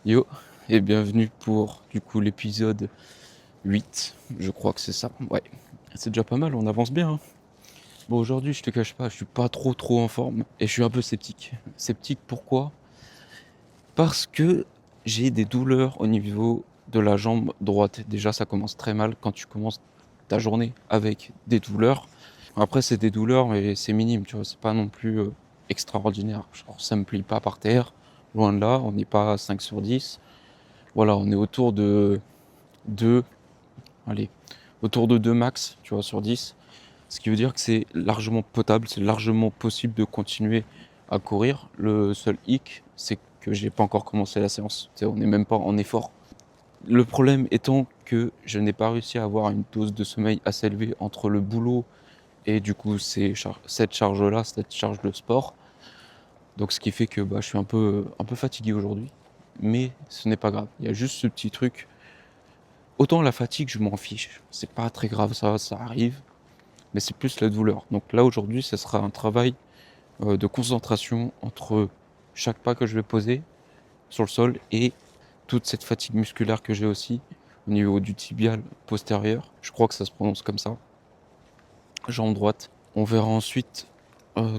Yo, et bienvenue pour du coup l'épisode 8, je crois que c'est ça. Ouais, c'est déjà pas mal, on avance bien, hein. Bon, aujourd'hui, je te cache pas, je suis pas trop en forme et je suis un peu sceptique. Sceptique pourquoi? Parce que j'ai des douleurs au niveau de la jambe droite. Déjà, ça commence très mal quand tu commences ta journée avec des douleurs. Après, c'est des douleurs, mais c'est minime, tu vois, c'est pas non plus extraordinaire. Genre, ça me plie pas par terre, loin de là, on n'est pas à 5 sur 10. Voilà, on est autour de 2, allez, autour de 2 max, tu vois, sur 10. Ce qui veut dire que c'est largement potable, c'est largement possible de continuer à courir. Le seul hic, c'est que j'ai pas encore commencé la séance. Tu sais, on n'est même pas en effort. Le problème étant que je n'ai pas réussi à avoir une dose de sommeil assez élevée entre le boulot et du coup cette charge-là, cette charge de sport. Donc ce qui fait que je suis un peu fatigué aujourd'hui. Mais ce n'est pas grave. Il y a juste ce petit truc. Autant la fatigue, je m'en fiche. C'est pas très grave, ça arrive. Mais c'est plus la douleur. Donc là, aujourd'hui, ce sera un travail de concentration entre chaque pas que je vais poser sur le sol et toute cette fatigue musculaire que j'ai aussi au niveau du tibial postérieur. Je crois que ça se prononce comme ça. Jambe droite. On verra ensuite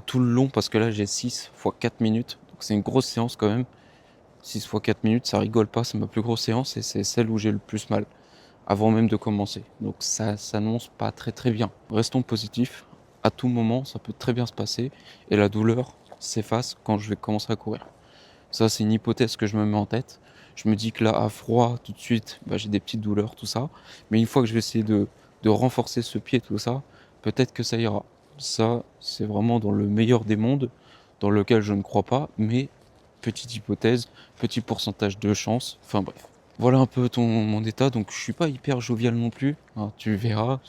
tout le long parce que là, j'ai 6 fois 4 minutes. Donc c'est une grosse séance quand même. 6 fois 4 minutes, ça rigole pas. C'est ma plus grosse séance et c'est celle où j'ai le plus mal, avant même de commencer. Donc ça s'annonce pas très bien. Restons positifs. À tout moment, ça peut très bien se passer et la douleur s'efface quand je vais commencer à courir. Ça, c'est une hypothèse que je me mets en tête. Je me dis que là, à froid, tout de suite, j'ai des petites douleurs, tout ça. Mais une fois que je vais essayer de renforcer ce pied, tout ça, peut-être que ça ira. Ça, c'est vraiment dans le meilleur des mondes, dans lequel je ne crois pas, mais petite hypothèse, petit pourcentage de chance, enfin bref. Voilà un peu mon état, donc je suis pas hyper jovial non plus, hein, tu verras.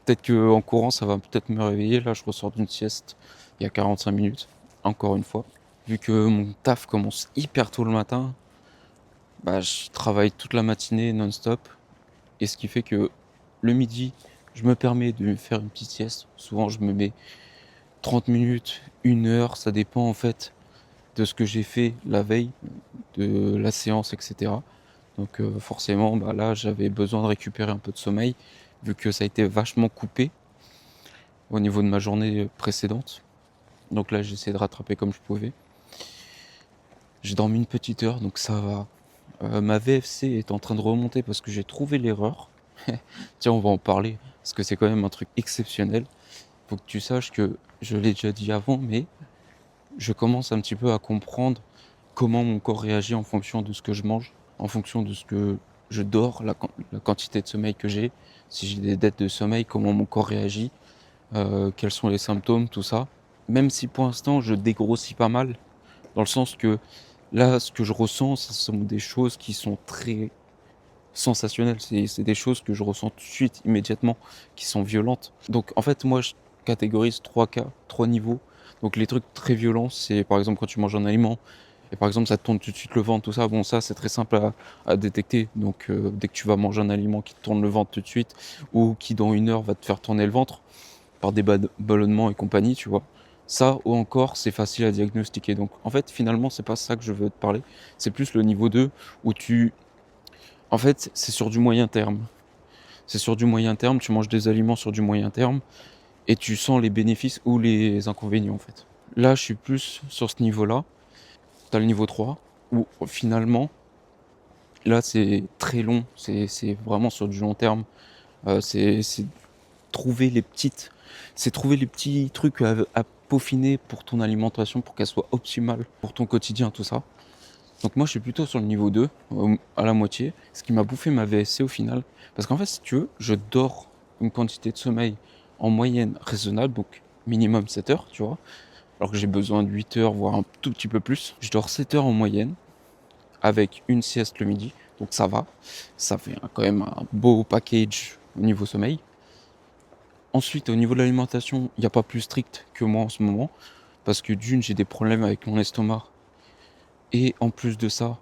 Peut-être qu'en courant, ça va peut-être me réveiller. Là, je ressors d'une sieste il y a 45 minutes, encore une fois. Vu que mon taf commence hyper tôt le matin, je travaille toute la matinée non-stop. Et ce qui fait que le midi, je me permets de me faire une petite sieste. Souvent, je me mets 30 minutes, 1 heure, ça dépend en fait de ce que j'ai fait la veille, de la séance, etc. Donc forcément, là, j'avais besoin de récupérer un peu de sommeil, vu que ça a été vachement coupé au niveau de ma journée précédente. Donc là, j'ai essayé de rattraper comme je pouvais. J'ai dormi une petite heure, donc ça va. Ma VFC est en train de remonter parce que j'ai trouvé l'erreur. Tiens, on va en parler, parce que c'est quand même un truc exceptionnel. Faut que tu saches que, je l'ai déjà dit avant, mais je commence un petit peu à comprendre comment mon corps réagit en fonction de ce que je mange, en fonction de ce que je dors, la quantité de sommeil que j'ai, si j'ai des dettes de sommeil, comment mon corps réagit, quels sont les symptômes, tout ça. Même si pour l'instant je dégrossis pas mal, dans le sens que là, ce que je ressens, ce sont des choses qui sont très sensationnelles. C'est des choses que je ressens tout de suite, immédiatement, qui sont violentes. Donc en fait, moi, je catégorise 3 cas, 3 niveaux. Donc les trucs très violents, c'est par exemple quand tu manges un aliment, et par exemple ça te tourne tout de suite le ventre, tout ça. Bon, ça c'est très simple à détecter. Donc dès que tu vas manger un aliment qui te tourne le ventre tout de suite, ou qui dans 1 heure va te faire tourner le ventre, par des ballonnements et compagnie, tu vois. Ça, ou encore, c'est facile à diagnostiquer. Donc, en fait, finalement, c'est pas ça que je veux te parler. C'est plus le niveau 2 où en fait, c'est sur du moyen terme. C'est sur du moyen terme, tu manges des aliments sur du moyen terme et tu sens les bénéfices ou les inconvénients, en fait. Là, je suis plus sur ce niveau-là. T'as le niveau 3 où finalement, là, c'est très long. C'est vraiment sur du long terme. C'est trouver les petites, c'est trouver les petits trucs à peaufiner pour ton alimentation, pour qu'elle soit optimale pour ton quotidien, tout ça. Donc moi, je suis plutôt sur le niveau 2, à la moitié, ce qui m'a bouffé ma VSC au final. Parce qu'en fait, si tu veux, je dors une quantité de sommeil en moyenne raisonnable, donc minimum 7 heures, tu vois. Alors que j'ai besoin de 8 heures, voire un tout petit peu plus. Je dors 7 heures en moyenne, avec une sieste le midi, donc ça va. Ça fait quand même un beau package au niveau sommeil. Ensuite, au niveau de l'alimentation, il n'y a pas plus strict que moi en ce moment, parce que d'une, j'ai des problèmes avec mon estomac, et en plus de ça,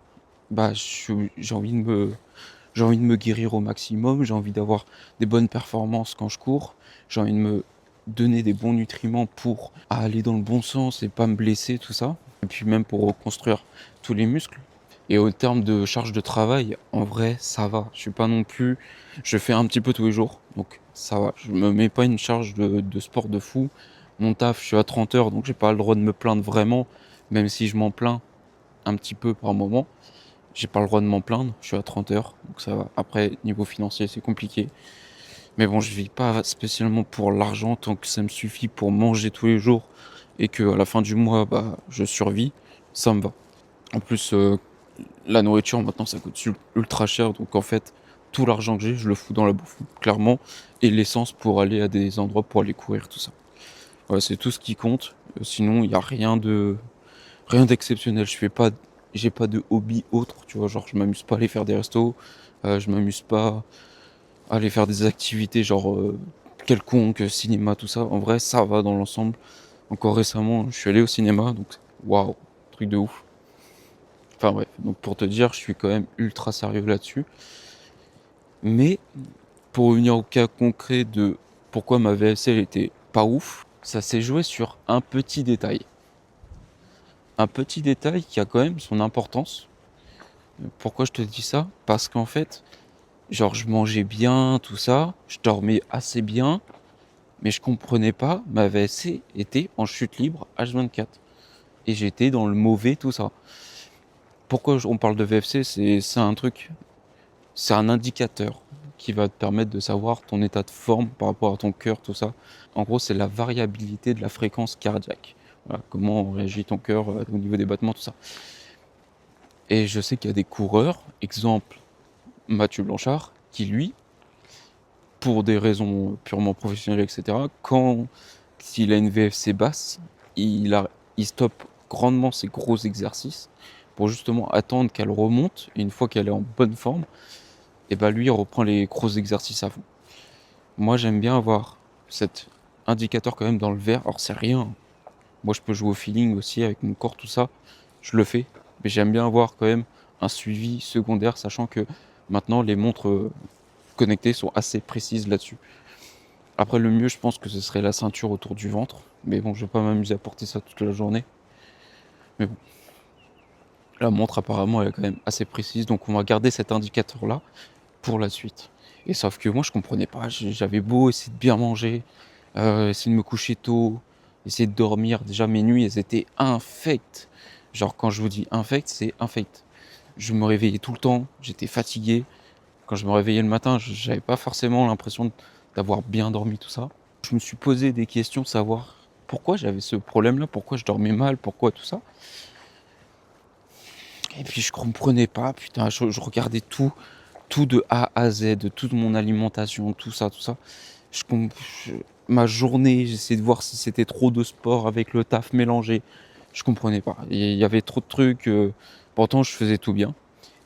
j'ai envie de me guérir au maximum, j'ai envie d'avoir des bonnes performances quand je cours, j'ai envie de me donner des bons nutriments pour aller dans le bon sens et pas me blesser, tout ça, et puis même pour reconstruire tous les muscles. Et au terme de charge de travail, en vrai, ça va. Je suis pas non plus. Je fais un petit peu tous les jours, donc ça va. Je me mets pas une charge de sport de fou. Mon taf, je suis à 30 heures, donc j'ai pas le droit de me plaindre vraiment, même si je m'en plains un petit peu par moment. J'ai pas le droit de m'en plaindre, je suis à 30 heures, donc ça va. Après, niveau financier, c'est compliqué. Mais bon, je vis pas spécialement pour l'argent tant que ça me suffit pour manger tous les jours et que à la fin du mois, bah, je survis, ça me va. En plus, la nourriture maintenant ça coûte ultra cher, donc en fait, tout l'argent que j'ai, je le fous dans la bouffe, clairement, et l'essence pour aller à des endroits pour aller courir, tout ça. Ouais, c'est tout ce qui compte. Sinon, il y a rien d'exceptionnel. J'ai pas de hobby autre, tu vois, genre je m'amuse pas à aller faire des restos, je m'amuse pas à aller faire des activités genre quelconques, cinéma, tout ça. En vrai, ça va dans l'ensemble. Encore récemment, je suis allé au cinéma, donc waouh, truc de ouf. Enfin bref, donc pour te dire, je suis quand même ultra sérieux là-dessus. Mais pour revenir au cas concret de pourquoi ma VSL elle était pas ouf, ça s'est joué sur un petit détail. Un petit détail qui a quand même son importance. Pourquoi je te dis ça? Parce qu'en fait, genre je mangeais bien, tout ça, je dormais assez bien, mais je comprenais pas, ma VSC était en chute libre H24. Et j'étais dans le mauvais, tout ça. Pourquoi on parle de VFC? C'est un truc, c'est un indicateur qui va te permettre de savoir ton état de forme par rapport à ton cœur, tout ça. En gros, c'est la variabilité de la fréquence cardiaque. Voilà, comment réagit ton cœur au niveau des battements, tout ça. Et je sais qu'il y a des coureurs, exemple Mathieu Blanchard, qui lui, pour des raisons purement professionnelles, etc., quand s'il a une VFC basse, il stoppe grandement ses gros exercices pour justement attendre qu'elle remonte. Et une fois qu'elle est en bonne forme, et bah lui, il reprend les gros exercices à fond. Moi, j'aime bien avoir cet indicateur quand même dans le verre. Alors, c'est rien. Moi, je peux jouer au feeling aussi avec mon corps, tout ça. Je le fais. Mais j'aime bien avoir quand même un suivi secondaire, sachant que maintenant, les montres connectées sont assez précises là-dessus. Après, le mieux, je pense que ce serait la ceinture autour du ventre. Mais bon, je vais pas m'amuser à porter ça toute la journée. Mais bon, la montre, apparemment, elle est quand même assez précise. Donc, on va garder cet indicateur-là pour la suite. Et sauf que moi, je comprenais pas. J'avais beau essayer de bien manger, essayer de me coucher tôt, essayer de dormir. Déjà, mes nuits, elles étaient infectes. Genre, quand je vous dis infect, c'est infect. Je me réveillais tout le temps, j'étais fatigué. Quand je me réveillais le matin, j'avais pas forcément l'impression d'avoir bien dormi, tout ça. Je me suis posé des questions, savoir pourquoi j'avais ce problème-là, pourquoi je dormais mal, pourquoi tout ça. Et puis je comprenais pas, putain, je regardais tout de A à Z, de toute mon alimentation, tout ça, tout ça. Je- Ma journée, j'essayais de voir si c'était trop de sport avec le taf mélangé. Je comprenais pas. Il y avait trop de trucs. Pourtant, je faisais tout bien.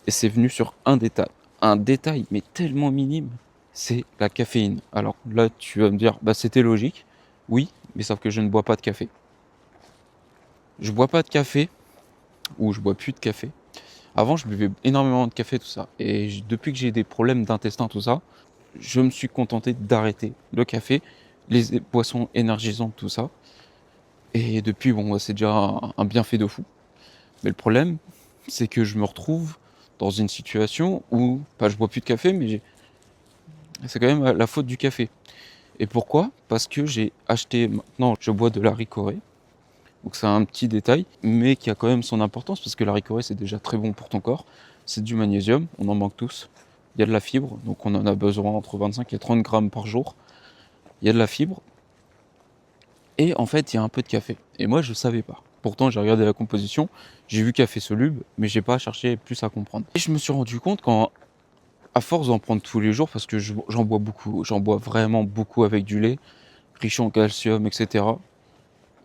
Et c'est venu sur un détail. Un détail, mais tellement minime. C'est la caféine. Alors là, tu vas me dire, bah c'était logique. Oui, mais sauf que je ne bois pas de café. Je bois pas de café, ou je bois plus de café. Avant, je buvais énormément de café, tout ça. Et depuis que j'ai des problèmes d'intestin, tout ça, je me suis contenté d'arrêter le café, les boissons énergisantes, tout ça. Et depuis, bon, c'est déjà un bienfait de fou. Mais le problème, c'est que je me retrouve dans une situation où, pas je bois plus de café, mais c'est quand même la faute du café. Et pourquoi? Parce que j'ai acheté, maintenant je bois de la Ricoré. Donc c'est un petit détail, mais qui a quand même son importance, parce que la Ricoré c'est déjà très bon pour ton corps. C'est du magnésium, on en manque tous. Il y a de la fibre, donc on en a besoin entre 25 et 30 grammes par jour. Il y a de la fibre, et en fait il y a un peu de café. Et moi je savais pas. Pourtant j'ai regardé la composition, j'ai vu café soluble, mais j'ai pas cherché plus à comprendre. Et je me suis rendu compte quand, à force d'en prendre tous les jours, parce que j'en bois beaucoup, j'en bois vraiment beaucoup avec du lait, riche en calcium, etc.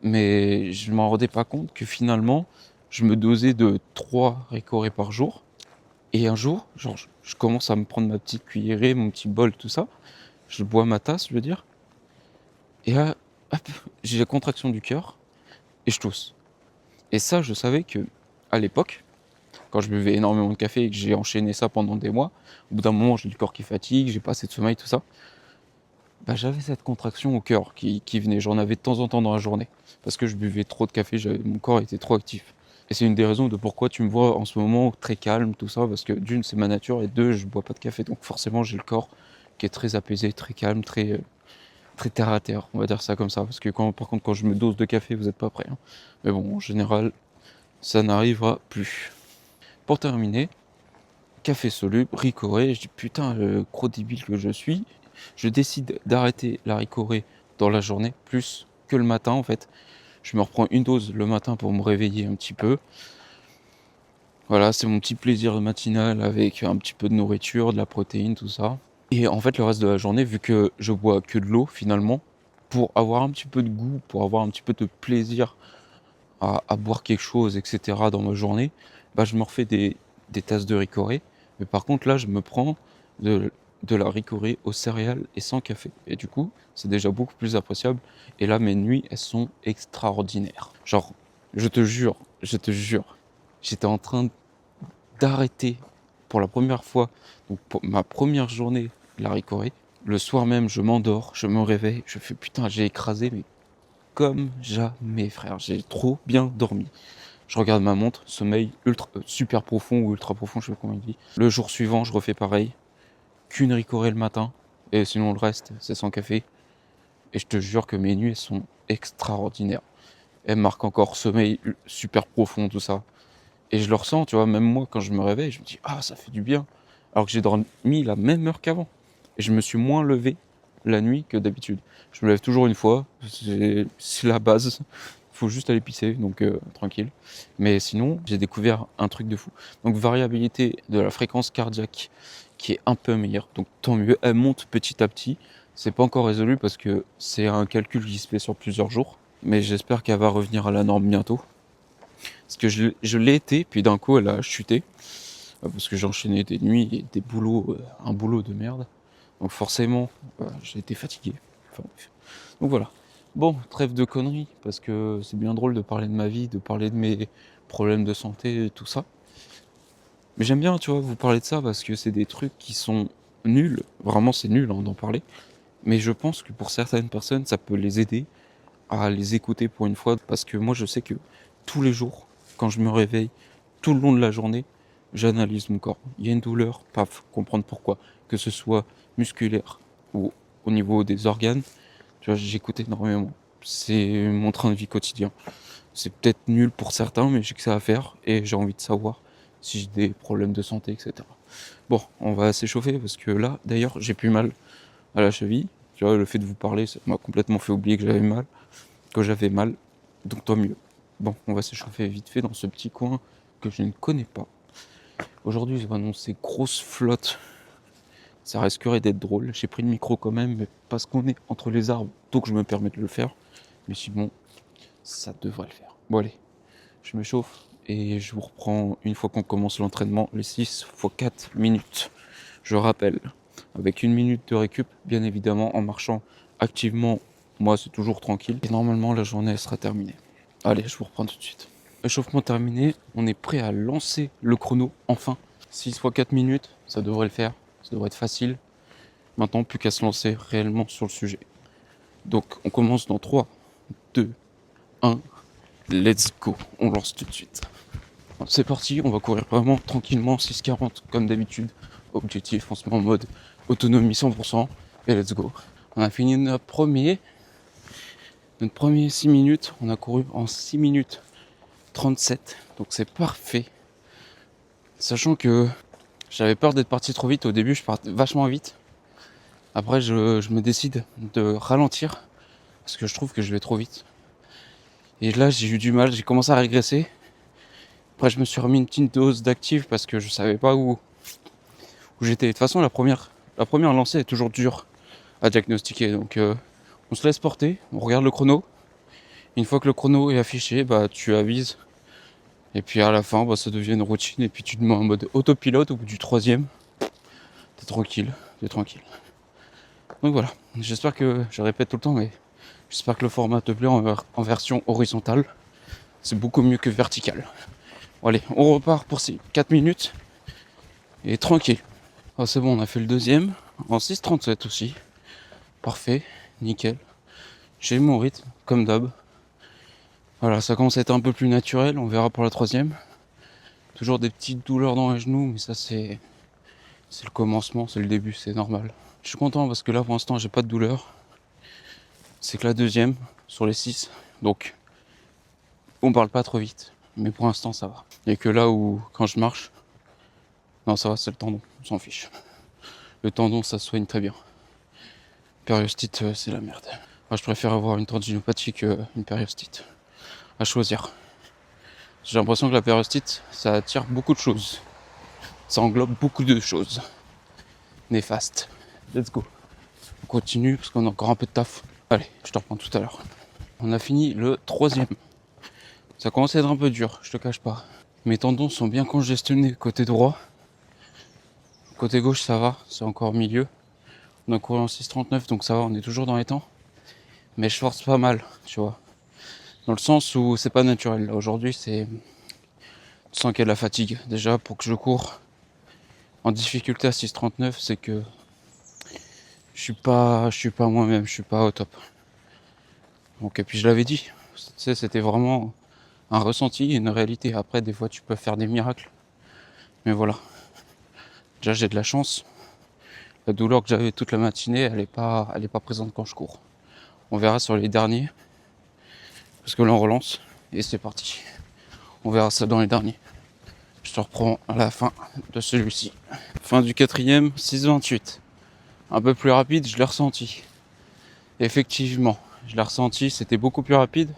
Mais je m'en rendais pas compte que finalement, je me dosais de 3 Ricoré par jour. Et un jour, genre, je commence à me prendre ma petite cuillerée, mon petit bol, tout ça. Je bois ma tasse, je veux dire. Et là, hop, j'ai la contraction du cœur et je tousse. Et ça, je savais que, à l'époque, quand je buvais énormément de café et que j'ai enchaîné ça pendant des mois, au bout d'un moment, j'ai le corps qui fatigue, j'ai pas assez de sommeil, tout ça. Bah, j'avais cette contraction au cœur qui venait. J'en avais de temps en temps dans la journée. Parce que je buvais trop de café, mon corps était trop actif. Et c'est une des raisons de pourquoi tu me vois en ce moment très calme, tout ça, parce que d'une, c'est ma nature, et deux, je bois pas de café. Donc forcément, j'ai le corps qui est très apaisé, très calme, très terre à terre, on va dire ça comme ça. Parce que par contre, quand je me dose de café, vous êtes pas prêts, hein. Mais bon, en général, ça n'arrivera plus. Pour terminer, café soluble, ricoré. Je dis putain, le gros débile que je suis. Je décide d'arrêter la ricoré dans la journée, plus que le matin en fait. Je me reprends une dose le matin pour me réveiller un petit peu. Voilà, c'est mon petit plaisir matinal avec un petit peu de nourriture, de la protéine, tout ça. Et en fait, le reste de la journée, vu que je bois que de l'eau finalement, pour avoir un petit peu de goût, pour avoir un petit peu de plaisir à boire quelque chose, etc. dans ma journée, bah, je me refais des tasses de ricoré. Mais par contre, là, je me prends de, de la ricoré aux céréales et sans café. Et du coup, c'est déjà beaucoup plus appréciable. Et là, mes nuits, elles sont extraordinaires. Genre, je te jure, j'étais en train d'arrêter pour la première fois, donc pour ma première journée, la ricoré. Le soir même, je m'endors, je me réveille, je fais putain, j'ai écrasé, mais comme jamais, frère. J'ai trop bien dormi. Je regarde ma montre, sommeil super profond ou ultra profond, je sais pas comment il dit. Le jour suivant, je refais pareil. Qu'une ricorée le matin, et sinon le reste, c'est sans café. Et je te jure que mes nuits elles sont extraordinaires. Elles marquent encore sommeil super profond, tout ça. Et je le ressens, tu vois, même moi, quand je me réveille, je me dis, ah, ça fait du bien. Alors que j'ai dormi la même heure qu'avant. Et je me suis moins levé la nuit que d'habitude. Je me lève toujours une fois, c'est la base. Il faut juste aller pisser, donc tranquille. Mais sinon, j'ai découvert un truc de fou. Donc variabilité de la fréquence cardiaque qui est un peu meilleure. Donc tant mieux, elle monte petit à petit. C'est pas encore résolu parce que c'est un calcul qui se fait sur plusieurs jours. Mais j'espère qu'elle va revenir à la norme bientôt. Parce que je l'ai été, puis d'un coup elle a chuté. Parce que j'ai enchaîné des nuits et des boulots, un boulot de merde. Donc forcément, j'ai été fatigué. Enfin, bref. Donc voilà. Bon, trêve de conneries, parce que c'est bien drôle de parler de ma vie, de parler de mes problèmes de santé et tout ça. Mais j'aime bien, tu vois, vous parler de ça, parce que c'est des trucs qui sont nuls. Vraiment, c'est nul hein, d'en parler. Mais je pense que pour certaines personnes, ça peut les aider à les écouter pour une fois. Parce que moi, je sais que tous les jours, quand je me réveille, tout le long de la journée, j'analyse mon corps. Il y a une douleur, paf, comprendre pourquoi. Que ce soit musculaire ou au niveau des organes, tu vois, j'écoute énormément. C'est mon train de vie quotidien. C'est peut-être nul pour certains, mais j'ai que ça à faire et j'ai envie de savoir si j'ai des problèmes de santé, etc. Bon, on va s'échauffer parce que là, d'ailleurs, j'ai plus mal à la cheville. Tu vois, le fait de vous parler, ça m'a complètement fait oublier que j'avais mal. Donc tant mieux. Bon, on va s'échauffer vite fait dans ce petit coin que je ne connais pas. Aujourd'hui, je vais annoncer grosse flotte. Ça risquerait d'être drôle. J'ai pris le micro quand même, mais parce qu'on est entre les arbres, donc je me permets de le faire. Mais sinon, ça devrait le faire. Bon allez, je m'échauffe et je vous reprends une fois qu'on commence l'entraînement, les 6 x 4 minutes. Je rappelle, avec une minute de récup, bien évidemment, en marchant activement, moi c'est toujours tranquille. Et normalement, la journée elle sera terminée. Allez, je vous reprends tout de suite. Échauffement terminé, on est prêt à lancer le chrono, enfin. 6 x 4 minutes, ça devrait le faire, ça devrait être facile. Maintenant, plus qu'à se lancer réellement sur le sujet. Donc, on commence dans 3, 2, 1, let's go. On lance tout de suite. C'est parti, on va courir vraiment tranquillement, 6,40 comme d'habitude. Objectif, on se met en mode autonomie 100% et let's go. On a fini notre premier 6 minutes, on a couru en 6 minutes 37, donc c'est parfait. Sachant que j'avais peur d'être parti trop vite, au début je partais vachement vite. Après je me décide de ralentir, parce que je trouve que je vais trop vite. Et là j'ai eu du mal, j'ai commencé à régresser. Après je me suis remis une petite dose d'active parce que je savais pas où j'étais. De toute façon la première lancée est toujours dure à diagnostiquer. Donc on se laisse porter, on regarde le chrono. Une fois que le chrono est affiché, bah tu avises. Et puis à la fin, bah, ça devient une routine. Et puis tu te mets en mode autopilote au bout du troisième. T'es tranquille. Donc voilà, j'espère que, je répète tout le temps, mais j'espère que le format te plaît en version horizontale. C'est beaucoup mieux que vertical. Bon, allez, on repart pour ces 4 minutes. Et tranquille. Ah, c'est bon, on a fait le deuxième. En 6,37 aussi. Parfait, nickel. J'ai mon rythme, comme d'hab. Voilà, ça commence à être un peu plus naturel, on verra pour la troisième. Toujours des petites douleurs dans les genoux, mais ça c'est le commencement, c'est le début, c'est normal. Je suis content parce que là pour l'instant j'ai pas de douleur. C'est que la deuxième sur les 6. Donc on parle pas trop vite. Mais pour l'instant ça va. Et que là où quand je marche, non ça va, c'est le tendon, on s'en fiche. Le tendon ça se soigne très bien. Périostite c'est la merde. Moi je préfère avoir une tendinopathie qu'une périostite. À choisir. J'ai l'impression que la périostite ça attire beaucoup de choses. Ça englobe beaucoup de choses néfastes. Let's go. On continue parce qu'on a encore un peu de taf. Allez, je te reprends tout à l'heure. On a fini le troisième. Ça commence à être un peu dur, je te cache pas. Mes tendons sont bien congestionnés côté droit. Côté gauche ça va, c'est encore au milieu. On a couru en 6,39 donc ça va, on est toujours dans les temps. Mais je force pas mal, tu vois. Dans le sens où c'est pas naturel. Là aujourd'hui c'est... Tu sens qu'il y a de la fatigue. Déjà pour que je cours en difficulté à 6,39 c'est que je suis pas moi-même, je suis pas au top. Donc et puis je l'avais dit, tu sais, c'était vraiment un ressenti et une réalité. Après des fois tu peux faire des miracles. Mais voilà. Déjà j'ai de la chance. La douleur que j'avais toute la matinée, elle est pas présente quand je cours. On verra sur les derniers. Parce que là on relance et c'est parti. On verra ça dans les derniers. Je te reprends à la fin de celui-ci. Fin du quatrième, 6,28. Un peu plus rapide, je l'ai ressenti. Effectivement, je l'ai ressenti, c'était beaucoup plus rapide.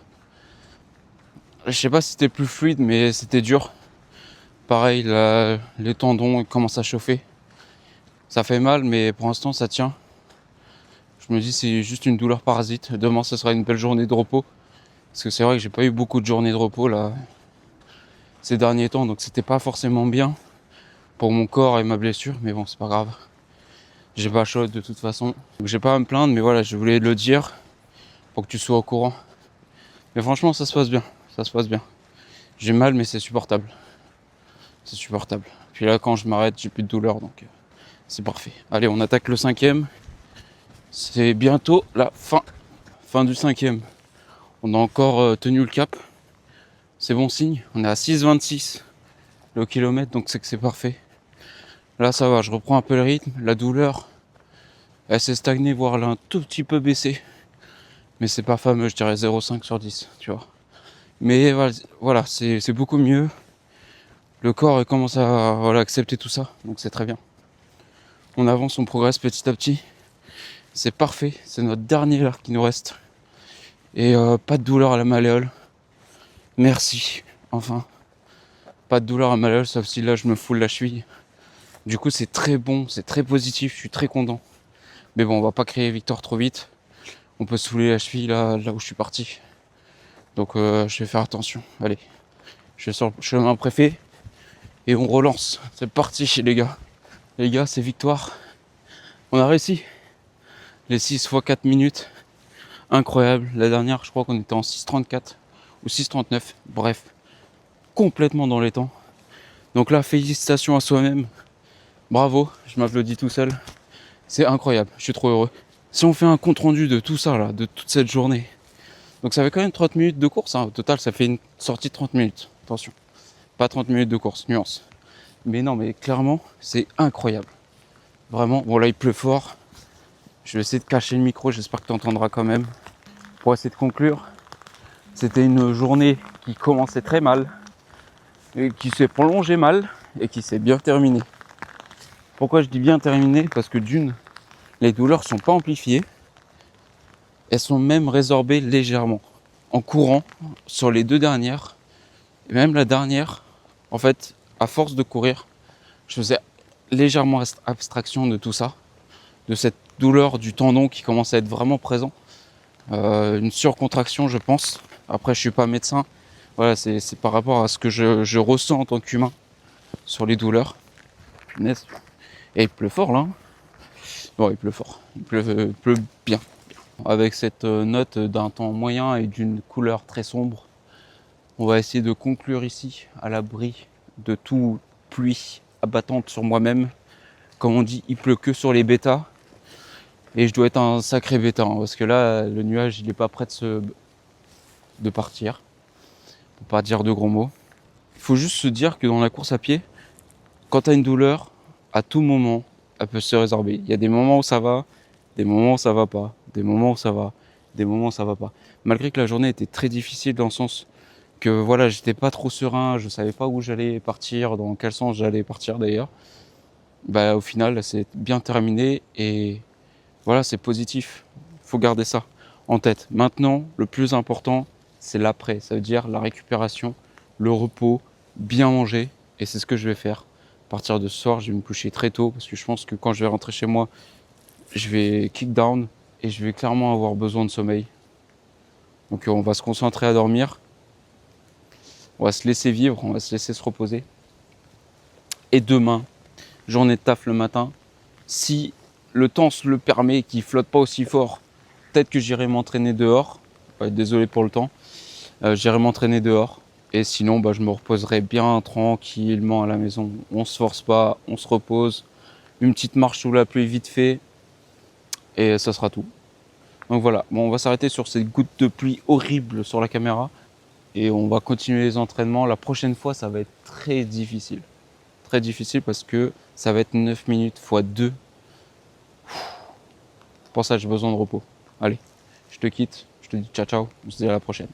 Je sais pas si c'était plus fluide, mais c'était dur. Pareil, les tendons commencent à chauffer. Ça fait mal, mais pour l'instant ça tient. Je me dis c'est juste une douleur parasite. Demain, ce sera une belle journée de repos. Parce que c'est vrai que j'ai pas eu beaucoup de journées de repos là ces derniers temps, donc c'était pas forcément bien pour mon corps et ma blessure, mais bon, c'est pas grave. J'ai pas chaud de toute façon. Donc j'ai pas à me plaindre, mais voilà, je voulais le dire pour que tu sois au courant. Mais franchement, ça se passe bien. Ça se passe bien. J'ai mal, mais c'est supportable. C'est supportable. Puis là, quand je m'arrête, j'ai plus de douleur, donc c'est parfait. Allez, on attaque le cinquième. C'est bientôt la fin. Fin du cinquième. On a encore tenu le cap. C'est bon signe. On est à 6,26 le kilomètre, donc c'est que c'est parfait. Là, ça va. Je reprends un peu le rythme. La douleur, elle s'est stagnée, voire elle a un tout petit peu baissé. Mais c'est pas fameux, je dirais 0,5 sur 10, tu vois. Mais voilà, c'est beaucoup mieux. Le corps commence à accepter tout ça, donc c'est très bien. On avance, on progresse petit à petit. C'est parfait, c'est notre dernier là qui nous reste. Et pas de douleur à la malléole. Merci, enfin. Pas de douleur à la malléole, sauf si là je me foule la cheville. Du coup c'est très bon, c'est très positif, je suis très content. Mais bon, on va pas créer victoire trop vite. On peut se fouler la cheville là où je suis parti. Donc je vais faire attention. Allez, je vais sur le chemin préfet et on relance. C'est parti les gars. Les gars, c'est victoire. On a réussi. Les 6 x 4 minutes. Incroyable. La dernière, je crois qu'on était en 6,34 ou 6,39. Bref, complètement dans les temps. Donc là, félicitations à soi-même. Bravo, je m'applaudis tout seul. C'est incroyable, je suis trop heureux. Si on fait un compte rendu de tout ça là, de toute cette journée. Donc ça fait quand même 30 minutes de course, hein. Au total ça fait une sortie de 30 minutes. Attention, pas 30 minutes de course, nuance. Mais non, mais clairement, c'est incroyable. Vraiment, bon là il pleut fort. Je vais essayer de cacher le micro, j'espère que tu entendras quand même. Pour essayer de conclure, c'était une journée qui commençait très mal, et qui s'est prolongée mal, et qui s'est bien terminée. Pourquoi je dis bien terminée? Parce que d'une, les douleurs sont pas amplifiées, elles sont même résorbées légèrement. En courant, sur les deux dernières, et même la dernière, en fait, à force de courir, je faisais légèrement abstraction de tout ça, de cette douleur du tendon qui commence à être vraiment présent. Une surcontraction, je pense. Après, je suis pas médecin. Voilà, c'est par rapport à ce que je ressens en tant qu'humain sur les douleurs. Punaise. Et il pleut fort là. Bon, il pleut fort. Il pleut bien. Avec cette note d'un temps moyen et d'une couleur très sombre, on va essayer de conclure ici, à l'abri de toute pluie abattante sur moi-même. Comme on dit, il pleut que sur les bêtas. Et je dois être un sacré bêta, hein, parce que là, le nuage, il est pas prêt de partir. pour pas dire de gros mots. Il faut juste se dire que dans la course à pied, quand tu as une douleur, à tout moment, elle peut se résorber. Il y a des moments où ça va, des moments où ça va pas, des moments où ça va, des moments où ça va pas. Malgré que la journée était très difficile dans le sens que voilà, j'étais pas trop serein, je savais pas où j'allais partir, dans quel sens j'allais partir d'ailleurs. Bah au final, c'est bien terminé et voilà, c'est positif. Faut garder ça en tête. Maintenant, le plus important, c'est l'après. Ça veut dire la récupération, le repos, bien manger. Et c'est ce que je vais faire. À partir de ce soir, je vais me coucher très tôt parce que je pense que quand je vais rentrer chez moi, je vais kick down et je vais clairement avoir besoin de sommeil. Donc on va se concentrer à dormir. On va se laisser vivre, on va se laisser se reposer. Et demain, journée de taf le matin. Si le temps se le permet et qu'il ne flotte pas aussi fort, peut-être que j'irai m'entraîner dehors. Ouais, désolé pour le temps. J'irai m'entraîner dehors. Et sinon, je me reposerai bien tranquillement à la maison. On se force pas, on se repose. Une petite marche sous la pluie vite fait. Et ça sera tout. Donc voilà, bon, on va s'arrêter sur ces gouttes de pluie horribles sur la caméra. Et on va continuer les entraînements. La prochaine fois, ça va être très difficile. Très difficile parce que ça va être 9 minutes x 2. Pour ça, j'ai besoin de repos. Allez, je te quitte. Je te dis ciao ciao. On se dit à la prochaine.